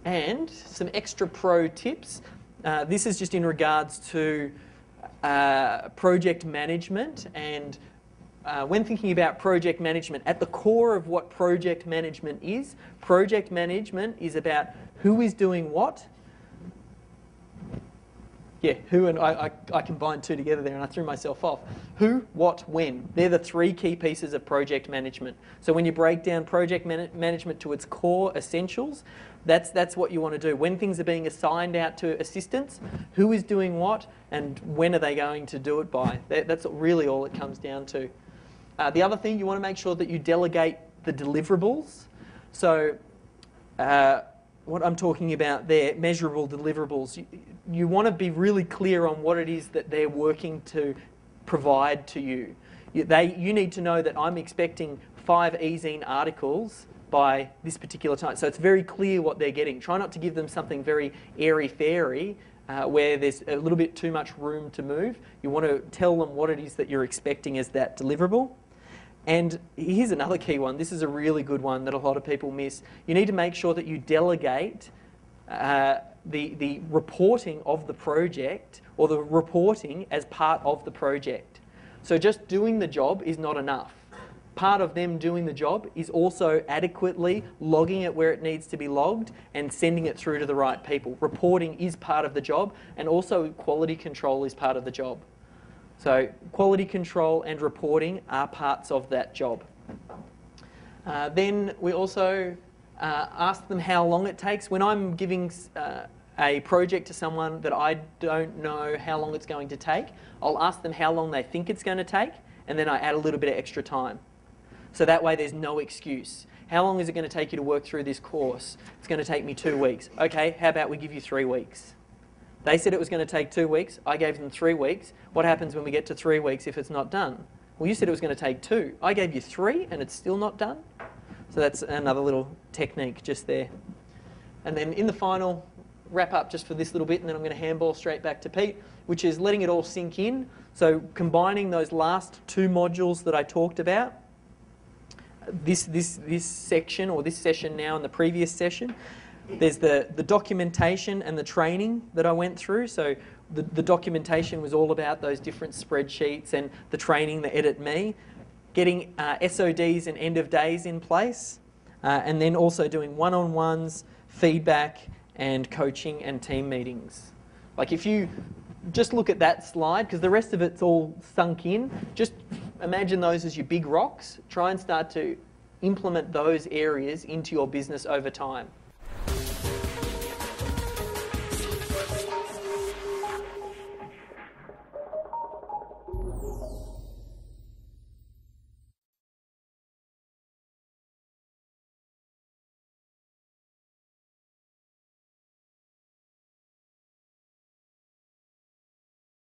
And some extra pro tips. This is just in regards to project management, and when thinking about project management, at the core of what project management is about who is doing what. Yeah, who and I combined two together there and I threw myself off. Who, what, when. They're the three key pieces of project management. So when you break down project management to its core essentials, that's what you want to do. When things are being assigned out to assistants, who is doing what and when are they going to do it by? That's really all it comes down to. The other thing, you want to make sure that you delegate the deliverables. So what I'm talking about there, measurable deliverables. You want to be really clear on what it is that they're working to provide to you. You need to know that I'm expecting 5 e-zine articles by this particular time. So it's very clear what they're getting. Try not to give them something very airy-fairy where there's a little bit too much room to move. You want to tell them what it is that you're expecting as that deliverable. And here's another key one. This is a really good one that a lot of people miss. You need to make sure that you delegate the reporting of the project or the reporting as part of the project. So just doing the job is not enough. Part of them doing the job is also adequately logging it where it needs to be logged and sending it through to the right people. Reporting is part of the job, and also quality control is part of the job. So quality control and reporting are parts of that job. Then we also ask them how long it takes. When I'm giving a project to someone that I don't know how long it's going to take, I'll ask them how long they think it's going to take, and then I add a little bit of extra time. So that way there's no excuse. How long is it going to take you to work through this course? It's going to take me 2 weeks. Okay, how about we give you 3 weeks? They said it was going to take 2 weeks. I gave them 3 weeks. What happens when we get to 3 weeks if it's not done? Well, you said it was going to take 2. I gave you 3 and it's still not done. So that's another little technique just there. And then in the final wrap up just for this little bit, and then I'm going to handball straight back to Pete, which is letting it all sink in. So combining those last 2 modules that I talked about, this section or this session now and the previous session, there's the documentation and the training that I went through. So the documentation was all about those different spreadsheets, and the training, the Edit Me, getting SODs and end of days in place, and then also doing one-on-ones, feedback, and coaching and team meetings. Like if you just look at that slide, because the rest of it's all sunk in, just imagine those as your big rocks. Try and start to implement those areas into your business over time.